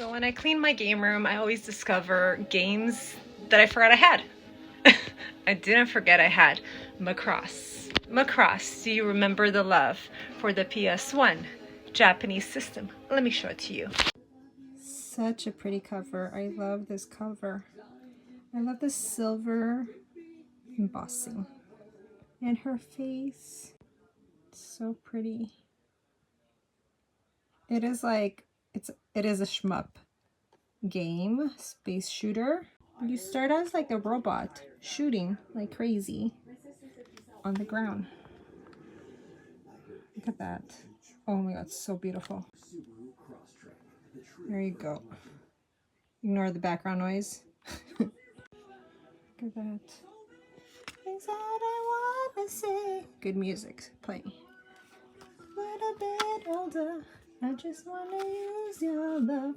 So when I clean my game room, I always discover games that I forgot I had. I didn't forget I had Macross. Macross, do you remember the love for the PS1 Japanese system? Let me show it to you. Such a pretty cover. I love this cover. I love the silver embossing. And her face, so pretty. It is like, it is a shmup game, space shooter. You start as like a robot shooting like crazy on the ground. Look at that. Oh my god, so beautiful. There you go. Ignore the background noise. Look at that. Things that I wanna say. Good music playing. A little bit older, I just wanna use your love.